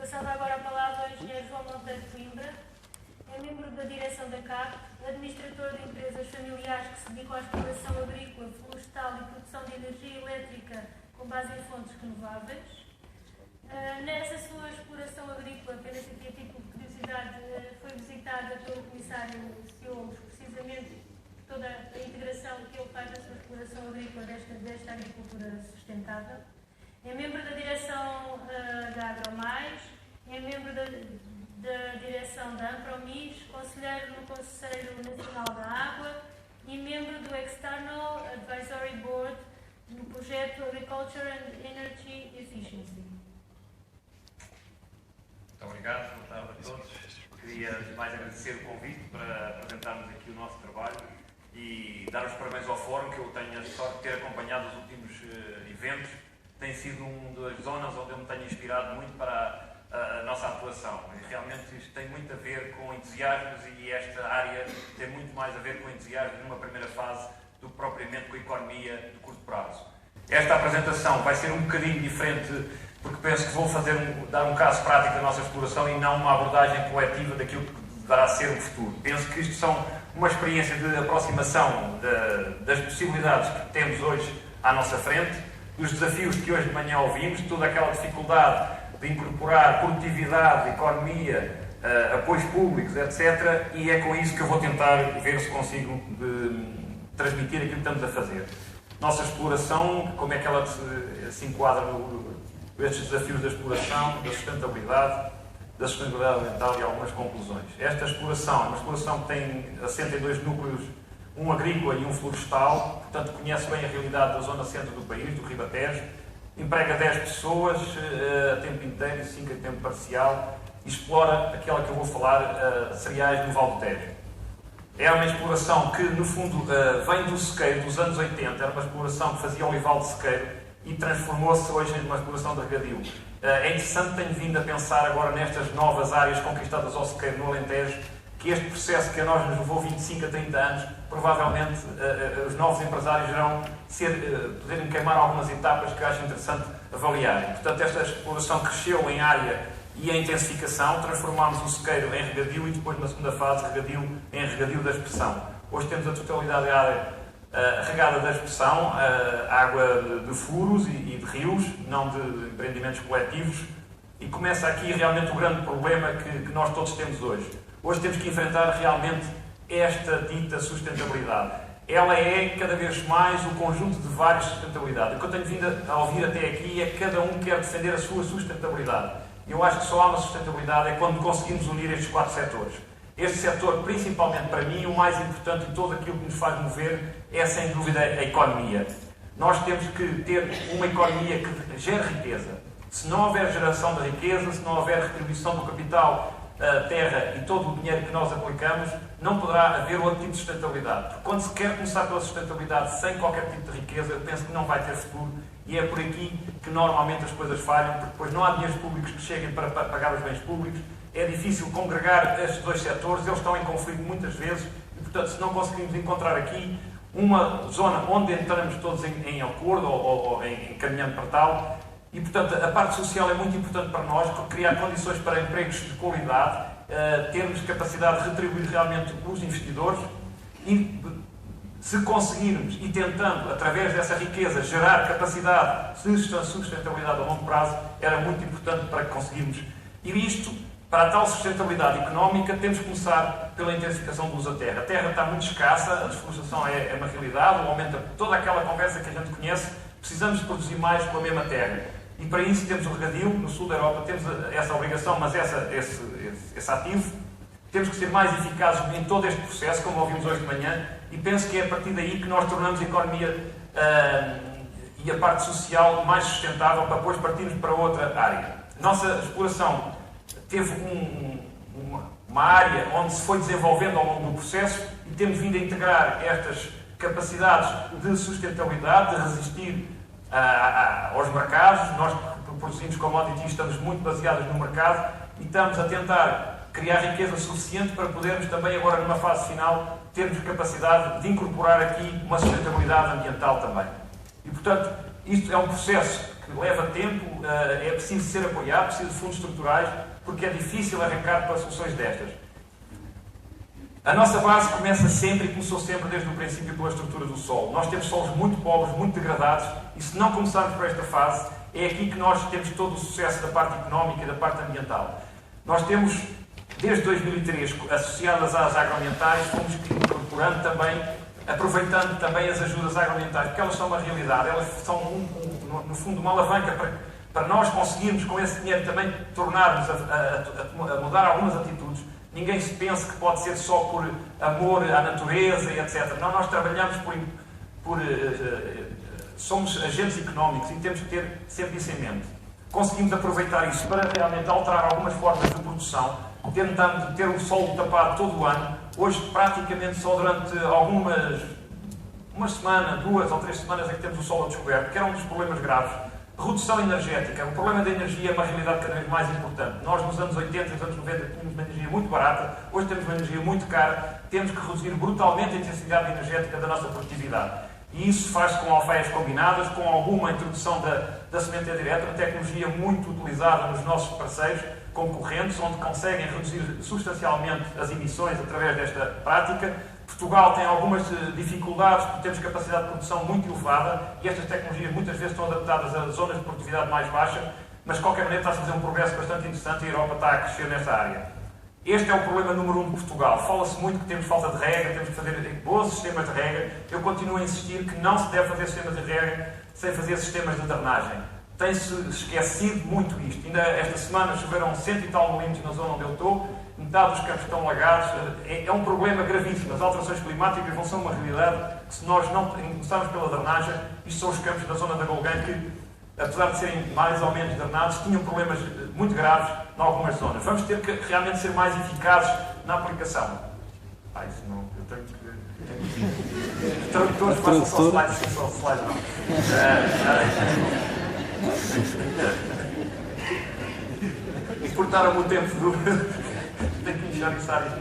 Passava agora a palavra ao engenheiro João Monteiro de Coimbra. É membro da direção da CAP, administrador de empresas familiares que se dedicam à exploração agrícola, florestal e produção de energia elétrica com base em fontes renováveis. Nessa sua exploração agrícola, apenas aqui a título de curiosidade, foi visitada pelo comissário Ciolos, precisamente toda a integração que ele faz na sua exploração agrícola desta agricultura sustentável. É membro da direção da Agromais, é membro da direção da Ampromis, conselheiro no Conselho Nacional da Água e membro do External Advisory Board no projeto Agriculture and Energy Efficiency. Muito obrigado, boa tarde a todos. Queria mais agradecer o convite para apresentarmos aqui o nosso trabalho e dar os parabéns ao Fórum, que eu tenho a sorte de ter acompanhado os últimos eventos. Tem sido uma das zonas onde eu me tenho inspirado muito para a nossa atuação. E realmente isto tem muito a ver com entusiasmos e esta área tem muito mais a ver com entusiasmo numa primeira fase do que propriamente com a economia de curto prazo. Esta apresentação vai ser um bocadinho diferente porque penso que vou dar um caso prático da nossa exploração e não uma abordagem coletiva daquilo que deverá ser o futuro. Penso que isto são uma experiência de aproximação das possibilidades que temos hoje à nossa frente, dos desafios que hoje de manhã ouvimos, toda aquela dificuldade de incorporar produtividade, economia, apoios públicos, etc. E é com isso que eu vou tentar ver se consigo transmitir aquilo que estamos a fazer. Nossa exploração, como é que ela se enquadra nestes desafios da exploração, da sustentabilidade ambiental e algumas conclusões. Esta exploração é uma exploração que assenta em dois núcleos, um agrícola e um florestal, portanto conhece bem a realidade da zona centro do país, do Ribatejo, emprega 10 pessoas a tempo inteiro e 5 a tempo parcial e explora aquela que eu vou falar, cereais no Val do Tejo. É uma exploração que, no fundo, vem do sequeiro dos anos 80, era uma exploração que fazia olival de sequeiro e transformou-se hoje em uma exploração de regadio. É interessante, tenho vindo a pensar agora nestas novas áreas conquistadas ao sequeiro no Alentejo, que este processo que a nós nos levou 25 a 30 anos, provavelmente os novos empresários irão poderem queimar algumas etapas que eu acho interessante avaliar. Portanto, esta exploração cresceu em área e em intensificação, transformámos o sequeiro em regadio e depois, na segunda fase, regadio em regadio da expressão. Hoje temos a totalidade da área regada da expressão, água de furos e de rios, não de empreendimentos coletivos, e começa aqui realmente o grande problema que nós todos temos hoje. Hoje temos que enfrentar realmente esta dita sustentabilidade. Ela é cada vez mais o conjunto de várias sustentabilidades. O que eu tenho vindo a ouvir até aqui é que cada um quer defender a sua sustentabilidade. Eu acho que só há uma sustentabilidade é quando conseguimos unir estes 4 setores. Este setor, principalmente para mim, o mais importante de tudo aquilo que nos faz mover é, sem dúvida, a economia. Nós temos que ter uma economia que gere riqueza. Se não houver geração de riqueza, se não houver retribuição do capital, terra e todo o dinheiro que nós aplicamos, não poderá haver outro tipo de sustentabilidade. Porque quando se quer começar pela sustentabilidade sem qualquer tipo de riqueza, eu penso que não vai ter futuro e é por aqui que normalmente as coisas falham, porque depois não há dinheiros públicos que cheguem para pagar os bens públicos, é difícil congregar estes dois setores, eles estão em conflito muitas vezes e, portanto, se não conseguimos encontrar aqui uma zona onde entramos todos em acordo ou em caminhando para tal, e, portanto, a parte social é muito importante para nós, porque criar condições para empregos de qualidade, termos capacidade de retribuir realmente os investidores e, se conseguirmos e tentando, através dessa riqueza, gerar capacidade de sustentabilidade a longo prazo, era muito importante para que conseguirmos. E isto, para a tal sustentabilidade económica, temos que começar pela intensificação do uso da terra. A terra está muito escassa, a desflorestação é uma realidade, aumenta toda aquela conversa que a gente conhece, precisamos de produzir mais com a mesma terra. E para isso temos o regadio, no sul da Europa temos essa obrigação, mas esse ativo. Temos que ser mais eficazes em todo este processo, como ouvimos hoje de manhã, e penso que é a partir daí que nós tornamos a economia e a parte social mais sustentável para depois partirmos para outra área. Nossa exploração teve uma área onde se foi desenvolvendo ao longo do processo e temos vindo a integrar estas capacidades de sustentabilidade, de resistir aos mercados. Nós produzimos commodities, estamos muito baseados no mercado e estamos a tentar criar riqueza suficiente para podermos também agora numa fase final termos capacidade de incorporar aqui uma sustentabilidade ambiental também. E portanto, isto é um processo que leva tempo, é preciso ser apoiado, precisa de fundos estruturais, porque é difícil arrancar para soluções destas. A nossa base começa sempre e começou sempre desde o princípio pela estrutura do solo. Nós temos solos muito pobres, muito degradados, e se não começarmos por esta fase, é aqui que nós temos todo o sucesso da parte económica e da parte ambiental. Nós temos, desde 2003, associadas às agroambientais, fomos incorporando também, aproveitando também as ajudas agroambientais, porque elas são uma realidade, elas são, no fundo, uma alavanca para nós conseguirmos, com esse dinheiro, também tornarmos a mudar algumas atitudes. Ninguém se pense que pode ser só por amor à natureza e etc. Não, nós trabalhamos somos agentes económicos e temos que ter sempre isso em mente. Conseguimos aproveitar isso para realmente alterar algumas formas de produção, tentando ter o solo tapado todo o ano. Hoje, praticamente só durante uma semana, 2 ou 3 semanas é que temos o solo descoberto, que era um dos problemas graves. Redução energética. O problema da energia é uma realidade cada vez mais importante. Nós, nos anos 80 e nos anos 90, tínhamos uma energia muito barata, hoje temos uma energia muito cara, temos que reduzir brutalmente a intensidade energética da nossa produtividade. E isso faz-se com alfaias combinadas, com alguma introdução da sementeira direta, uma tecnologia muito utilizada nos nossos parceiros concorrentes, onde conseguem reduzir substancialmente as emissões através desta prática. Portugal tem algumas dificuldades porque temos capacidade de produção muito elevada e estas tecnologias muitas vezes estão adaptadas a zonas de produtividade mais baixa, mas de qualquer maneira está-se a fazer um progresso bastante interessante e a Europa está a crescer nesta área. Este é o problema número 1 de Portugal. Fala-se muito que temos falta de rega, temos que fazer bons sistemas de rega. Eu continuo a insistir que não se deve fazer sistemas de rega sem fazer sistemas de drenagem. Tem-se esquecido muito isto. Ainda esta semana choveram 100 e tal milímetros na zona onde eu estou, metade dos campos estão lagados. É um problema gravíssimo. As alterações climáticas vão ser uma realidade que, se nós não começarmos pela drenagem, isto são os campos da zona da Golgã que, apesar de serem mais ou menos drenados, tinham problemas muito graves em algumas zonas. Vamos ter que realmente ser mais eficazes na aplicação. Isso não, eu tenho que... Os tradutores façam só slides, sim, só slides não. Cortaram-me o tempo do... Tenho que inicializar isto.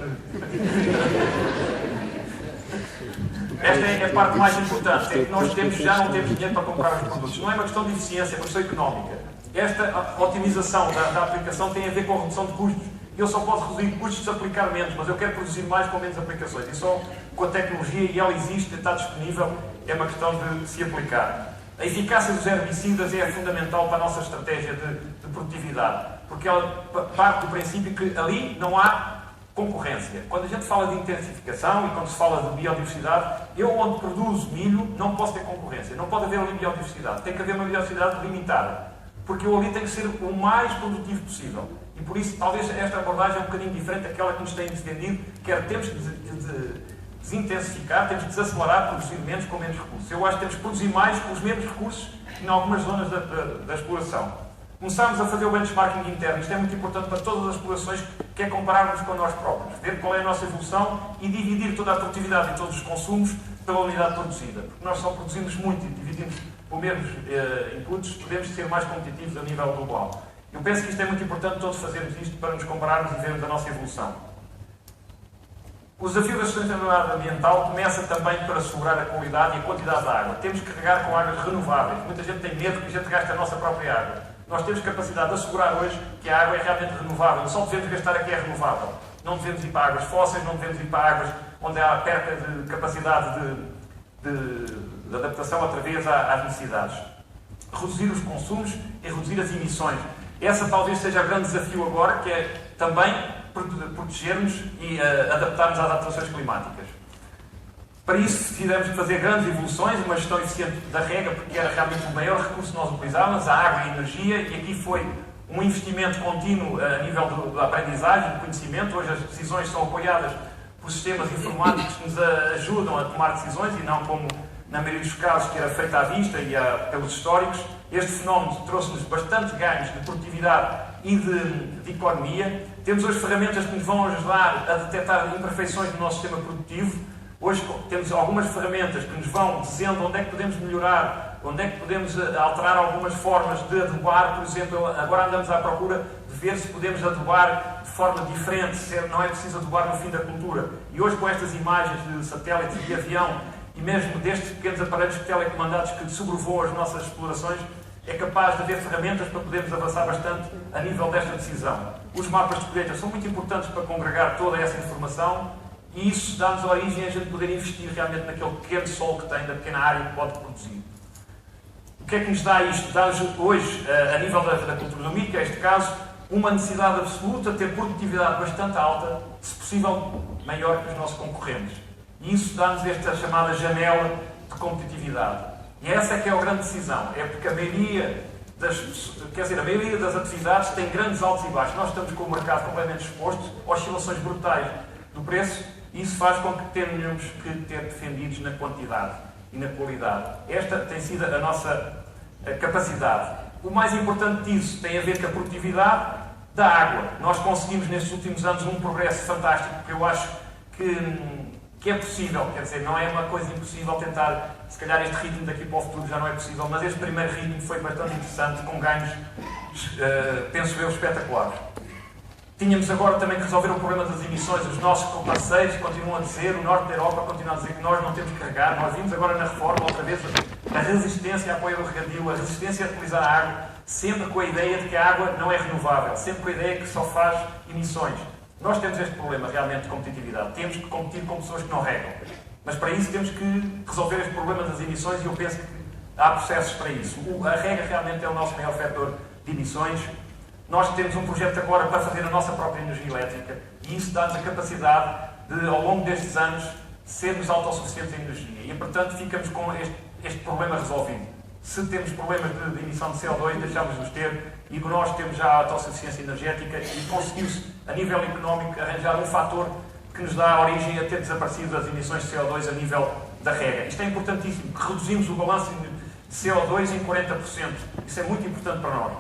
Esta é a parte mais importante, é que nós já não temos dinheiro para comprar os produtos. Não é uma questão de eficiência, é uma questão económica. Esta otimização da aplicação tem a ver com a redução de custos. Eu só posso reduzir custos se aplicar menos, mas eu quero produzir mais com menos aplicações. E só com a tecnologia, e ela existe, está disponível, é uma questão de se aplicar. A eficácia dos herbicidas é fundamental para a nossa estratégia de produtividade, porque ela parte do princípio que ali não há concorrência. Quando a gente fala de intensificação e quando se fala de biodiversidade, eu onde produzo milho não posso ter concorrência. Não pode haver ali biodiversidade. Tem que haver uma biodiversidade limitada. Porque eu ali tenho que ser o mais produtivo possível. E por isso, talvez esta abordagem é um bocadinho diferente daquela que nos tem defendido, que era temos que desintensificar, temos que desacelerar, produzir menos com menos recursos. Eu acho que temos que produzir mais com os mesmos recursos em algumas zonas da exploração. Começámos a fazer o benchmarking interno. Isto é muito importante para todas as explorações, que é compararmos com nós próprios, ver qual é a nossa evolução e dividir toda a produtividade e todos os consumos pela unidade produzida. Porque nós só produzimos muito e dividimos por menos inputs, podemos ser mais competitivos a nível global. Eu penso que isto é muito importante, todos fazermos isto para nos compararmos e vermos a nossa evolução. O desafio da sustentabilidade ambiental começa também por assegurar a qualidade e a quantidade de água. Temos que regar com águas renováveis. Muita gente tem medo que a gente gaste a nossa própria água. Nós temos capacidade de assegurar hoje que a água é realmente renovável. Só devemos gastar a que é renovável. Não devemos ir para águas fósseis, não devemos ir para águas onde há perca de capacidade de adaptação outra vez às necessidades. Reduzir os consumos e reduzir as emissões. Essa talvez seja o grande desafio agora, que é também protegermos e adaptarmos às alterações climáticas. Para isso, tivemos de fazer grandes evoluções, uma gestão eficiente da rega, porque era realmente o maior recurso que nós utilizávamos, a água e a energia, e aqui foi um investimento contínuo a nível da aprendizagem, do conhecimento. Hoje as decisões são apoiadas por sistemas informáticos que nos ajudam a tomar decisões, e não como, na maioria dos casos, que era feita à vista e pelos históricos. Este fenómeno trouxe-nos bastante ganhos de produtividade e de economia. Temos hoje ferramentas que nos vão ajudar a detectar imperfeições no nosso sistema produtivo. Hoje temos algumas ferramentas que nos vão dizendo onde é que podemos melhorar, onde é que podemos alterar algumas formas de adubar. Por exemplo, agora andamos à procura de ver se podemos adubar de forma diferente, não é preciso adubar no fim da cultura. E hoje, com estas imagens de satélites de avião e mesmo destes pequenos aparelhos telecomandados que sobrevoam as nossas explorações, é capaz de haver ferramentas para podermos avançar bastante a nível desta decisão. Os mapas de colheita são muito importantes para congregar toda essa informação e isso dá-nos origem a gente poder investir realmente naquele pequeno solo que tem, da pequena área que pode produzir. O que é que nos dá isto? Dá-nos hoje, a nível da cultura do milho, que é este caso, uma necessidade absoluta de ter produtividade bastante alta, se possível maior que os nossos concorrentes. E isso dá-nos esta chamada janela de competitividade. E essa é que é a grande decisão. É porque a maioria das atividades tem grandes altos e baixos. Nós estamos com o mercado completamente exposto a oscilações brutais do preço e isso faz com que tenhamos que ter defendidos na quantidade e na qualidade. Esta tem sido a nossa capacidade. O mais importante disso tem a ver com a produtividade da água. Nós conseguimos nestes últimos anos um progresso fantástico, porque eu acho que é possível, quer dizer, não é uma coisa impossível tentar, se calhar este ritmo daqui para o futuro já não é possível, mas este primeiro ritmo foi bastante interessante, com ganhos, penso eu, espetaculares. Tínhamos agora também que resolver o problema das emissões. Os nossos parceiros continuam a dizer, o norte da Europa continua a dizer que nós não temos que carregar. Nós vimos agora na reforma, outra vez, a resistência a apoio do regadio, a resistência a utilizar a água, sempre com a ideia de que a água não é renovável, sempre com a ideia que só faz emissões. Nós temos este problema realmente de competitividade. Temos que competir com pessoas que não regam. Mas para isso temos que resolver este problema das emissões e eu penso que há processos para isso. A rega realmente é o nosso maior vetor de emissões. Nós temos um projeto agora para fazer a nossa própria energia elétrica e isso dá-nos a capacidade de, ao longo destes anos, sermos autossuficientes em energia. E, portanto, ficamos com este problema resolvido. Se temos problemas de emissão de CO2, deixamos de os ter e nós temos já a autossuficiência energética e conseguimos, a nível económico, arranjar um fator que nos dá a origem a ter desaparecido as emissões de CO2 a nível da rega. Isto é importantíssimo, que reduzimos o balanço de CO2 em 40%. Isso é muito importante para nós.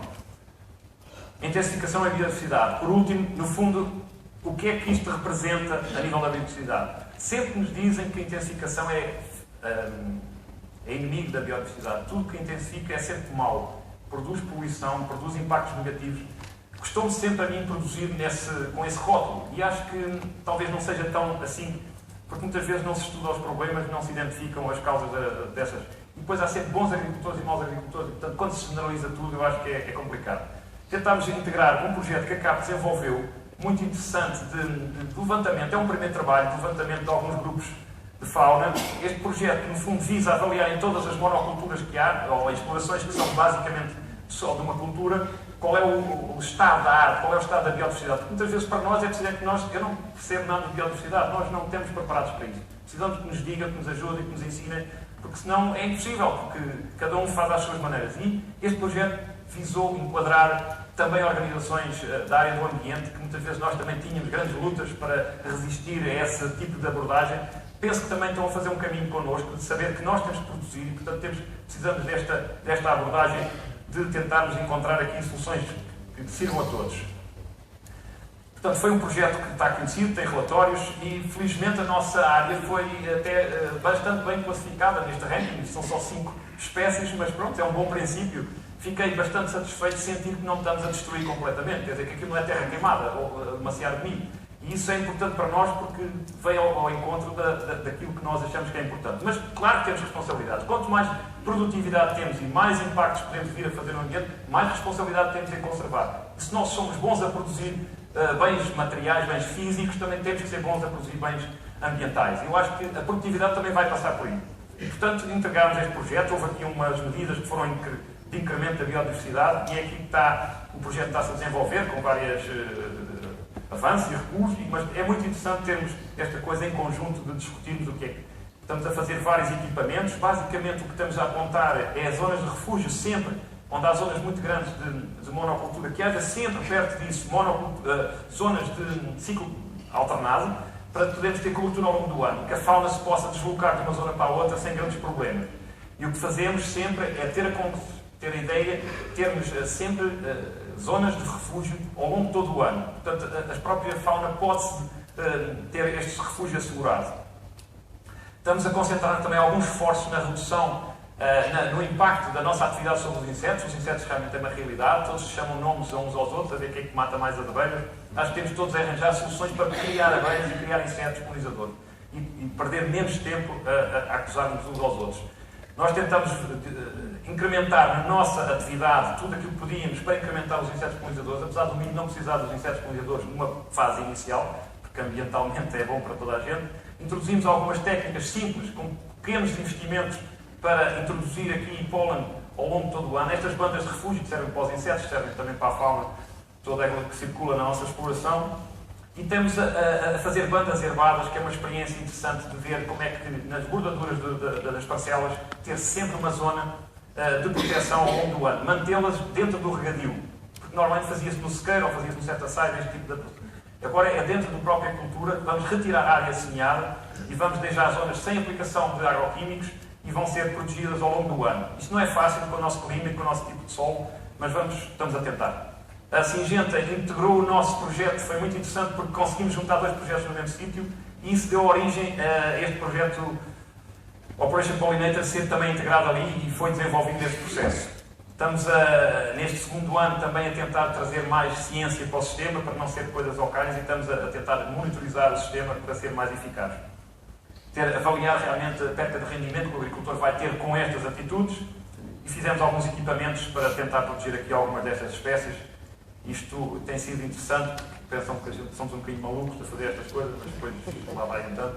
Intensificação e biodiversidade. Por último, no fundo, o que é que isto representa a nível da biodiversidade? Sempre nos dizem que a intensificação é inimigo da biodiversidade. Tudo que intensifica é sempre mau. Produz poluição, produz impactos negativos. Custou-me sempre a mim produzir com esse rótulo. E acho que talvez não seja tão assim, porque muitas vezes não se estuda os problemas, não se identificam as causas dessas. E depois há sempre bons agricultores e maus agricultores. Portanto, quando se generaliza tudo, eu acho que é complicado. Tentámos integrar um projeto que a CAP desenvolveu, muito interessante, de levantamento. É um primeiro trabalho de levantamento de alguns grupos de fauna. Este projeto, no fundo, visa avaliar em todas as monoculturas que há, ou explorações que são basicamente só de uma cultura, qual é o estado da arte, qual é o estado da biodiversidade. Porque muitas vezes para nós é preciso que eu não percebo nada de biodiversidade, nós não estamos preparados para isso. Precisamos que nos digam, que nos ajudem, que nos ensinem, porque senão é impossível, porque cada um faz às suas maneiras. E este projeto visou enquadrar também organizações da área do ambiente, que muitas vezes nós também tínhamos grandes lutas para resistir a esse tipo de abordagem. Penso que também estão a fazer um caminho connosco, de saber que nós temos que produzir e, portanto, precisamos desta abordagem de tentarmos encontrar aqui soluções que sirvam a todos. Portanto, foi um projeto que está conhecido, tem relatórios e, felizmente, a nossa área foi até bastante bem classificada neste ranking. São só 5 espécies, mas pronto, é um bom princípio. Fiquei bastante satisfeito de sentir que não estamos a destruir completamente, quer dizer, que aquilo não é terra queimada ou demasiado milho. E isso é importante para nós porque veio ao encontro daquilo que nós achamos que é importante. Mas, claro que temos responsabilidades. Quanto mais produtividade temos e mais impactos podemos vir a fazer no ambiente, mais responsabilidade temos em conservar. E se nós somos bons a produzir bens materiais, bens físicos, também temos que ser bons a produzir bens ambientais. Eu acho que a produtividade também vai passar por aí. E, portanto, integramos este projeto. Houve aqui umas medidas que foram de incremento da biodiversidade e é aqui que o projeto está-se a desenvolver com vários avanços e recursos, mas é muito interessante termos esta coisa em conjunto de discutirmos o que é que estamos a fazer vários equipamentos. Basicamente o que estamos a apontar é as zonas de refúgio, sempre onde há zonas muito grandes de monocultura, que haja sempre perto disso zonas de ciclo alternado, para podermos ter cobertura ao longo do ano, que a fauna se possa deslocar de uma zona para a outra sem grandes problemas. E o que fazemos sempre é ter a ideia de termos sempre zonas de refúgio ao longo de todo o ano. Portanto, a própria fauna pode ter este refúgio assegurado. Estamos a concentrar também alguns esforços na redução, no impacto da nossa atividade sobre os insetos. Os insetos realmente têm uma realidade, todos se chamam nomes uns aos outros, a ver quem é que mata mais as abelhas. Acho que temos todos a arranjar soluções para criar abelhas e criar insetos polinizadores. E perder menos tempo a acusarmos uns aos outros. Nós tentamos incrementar na nossa atividade tudo aquilo que podíamos para incrementar os insetos polinizadores, apesar do milho não precisar dos insetos polinizadores numa fase inicial, porque ambientalmente é bom para toda a gente. Introduzimos algumas técnicas simples, com pequenos investimentos, para introduzir aqui pólen ao longo de todo o ano. Estas bandas de refúgio que servem para os insetos, servem também para a fauna, toda aquela que circula na nossa exploração. E estamos a fazer bandas herbadas, que é uma experiência interessante de ver como é que nas bordaduras das parcelas ter sempre uma zona de proteção ao longo do ano. Mantê-las dentro do regadio, porque normalmente fazia-se no sequeiro ou fazia-se no set-aside, este tipo de... Agora é dentro da própria cultura, vamos retirar a área semeada e vamos deixar zonas sem aplicação de agroquímicos e vão ser protegidas ao longo do ano. Isto não é fácil com o nosso clima e com o nosso tipo de solo, mas estamos a tentar. A Syngenta integrou o nosso projeto, foi muito interessante porque conseguimos juntar 2 projetos no mesmo sítio e isso deu origem a este projeto Operation Pollinator ser também integrado ali e foi desenvolvido neste processo. Estamos neste segundo ano também a tentar trazer mais ciência para o sistema, para não ser coisas locais, e estamos a tentar monitorizar o sistema para ser mais eficaz. Avaliar realmente a perda de rendimento que o agricultor vai ter com estas atitudes e fizemos alguns equipamentos para tentar proteger aqui algumas destas espécies. Isto tem sido interessante, porque pensam que somos um bocadinho malucos a fazer estas coisas, mas depois lá vai então.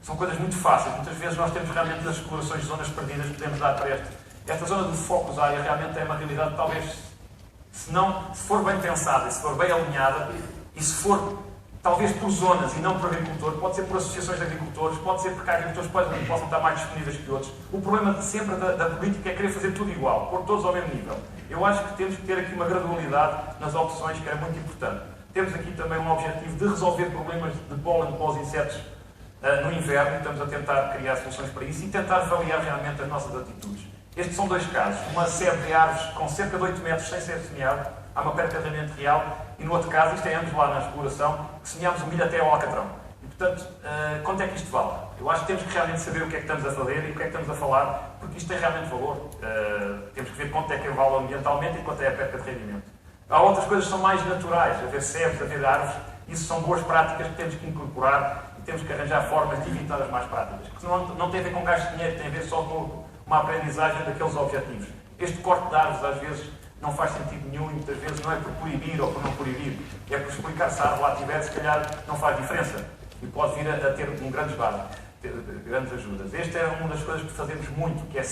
São coisas muito fáceis. Muitas vezes nós temos realmente as explorações de zonas perdidas que podemos dar para esta zona de focus área realmente é uma realidade, talvez, se for bem pensada e se for bem alinhada, e se for talvez por zonas e não por agricultor, pode ser por associações de agricultores, pode ser porque agricultores possam estar mais disponíveis que outros. O problema sempre da política é querer fazer tudo igual, pôr todos ao mesmo nível. Eu acho que temos que ter aqui uma gradualidade nas opções, que é muito importante. Temos aqui também um objetivo de resolver problemas de pólen para os insetos no inverno, e estamos a tentar criar soluções para isso e tentar avaliar realmente as nossas atitudes. Estes são 2 casos. Uma série de árvores com cerca de 8 metros sem ser semeado, há uma perda de rendimento real, e no outro caso, isto é ambos lá na exploração, que semeámos o milho até ao alcatrão. E, portanto, quanto é que isto vale? Eu acho que temos que realmente saber o que é que estamos a fazer e o que é que estamos a falar, porque isto tem realmente valor. Temos que ver quanto é que vale ambientalmente e quanto é a perda de rendimento. Há outras coisas que são mais naturais, haver sebes, haver árvores, isso são boas práticas que temos que incorporar e temos que arranjar formas de evitar as más práticas. Porque não tem a ver com gasto de dinheiro, tem a ver só com uma aprendizagem daqueles objetivos. Este corte de árvores, às vezes, não faz sentido nenhum e muitas vezes não é por proibir ou por não proibir. É por explicar se a árvore lá tiver, se calhar não faz diferença. E pode vir a ter grandes ajudas. Esta é uma das coisas que fazemos muito, que é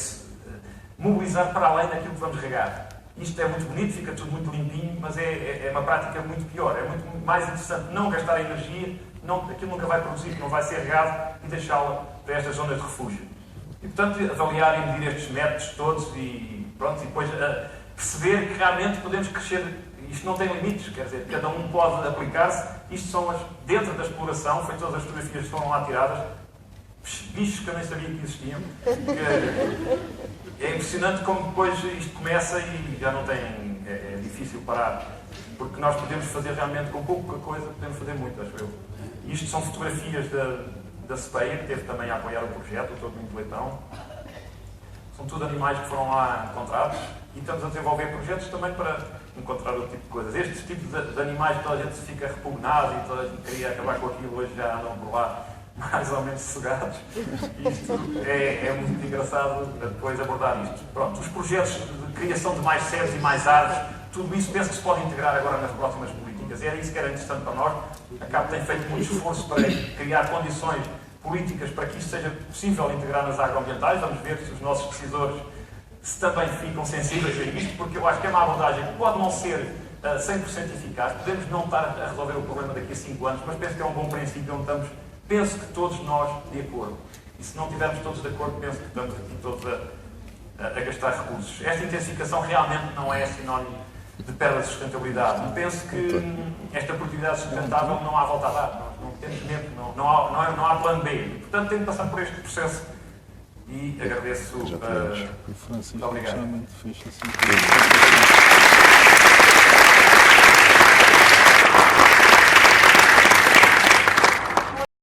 mobilizar para além daquilo que vamos regar. Isto é muito bonito, fica tudo muito limpinho, mas é uma prática muito pior. É muito mais interessante não gastar energia, aquilo nunca vai produzir, não vai ser regado, e deixá-la para estas zonas de refúgio. E, portanto, avaliar e medir estes métodos todos e depois perceber que realmente podemos crescer. Isto não tem limites, quer dizer, cada um pode aplicar-se. Isto são dentro da exploração, foi todas as fotografias que foram lá tiradas, bichos que eu nem sabia que existiam. É impressionante como depois isto começa e já não tem, é difícil parar, porque nós podemos fazer realmente com pouca coisa, podemos fazer muito, acho eu. Isto são fotografias da CPEA, que teve também a apoiar o projeto, o Todo Muito Leitão. São tudo animais que foram lá encontrados e estamos a desenvolver projetos também para encontrar outro tipo de coisas. Estes tipos de animais que toda a gente fica repugnado e toda a gente queria acabar com aquilo, hoje já andam por lá mais ou menos sossegados. Isto é muito engraçado depois abordar isto. Pronto, os projetos de criação de mais sebes e mais árvores, tudo isso penso que se pode integrar agora nas próximas políticas. Era isso que era interessante para nós. A CAP tem feito muito esforço para criar condições políticas para que isto seja possível integrar nas agroambientais. Vamos ver se os nossos decisores se também ficam sensíveis a isto, porque eu acho que é uma abordagem que pode não ser 100% eficaz. Podemos não estar a resolver o problema daqui a 5 anos, mas penso que é um bom princípio onde estamos, penso que todos nós de acordo. E se não estivermos todos de acordo, penso que estamos aqui todos a gastar recursos. Esta intensificação realmente não é sinónimo de perda de sustentabilidade. E penso que esta produtividade sustentável não há volta a dar. Nós não temos medo, não há plano B. E, portanto, tem de passar por este processo. E agradeço. Muito obrigado.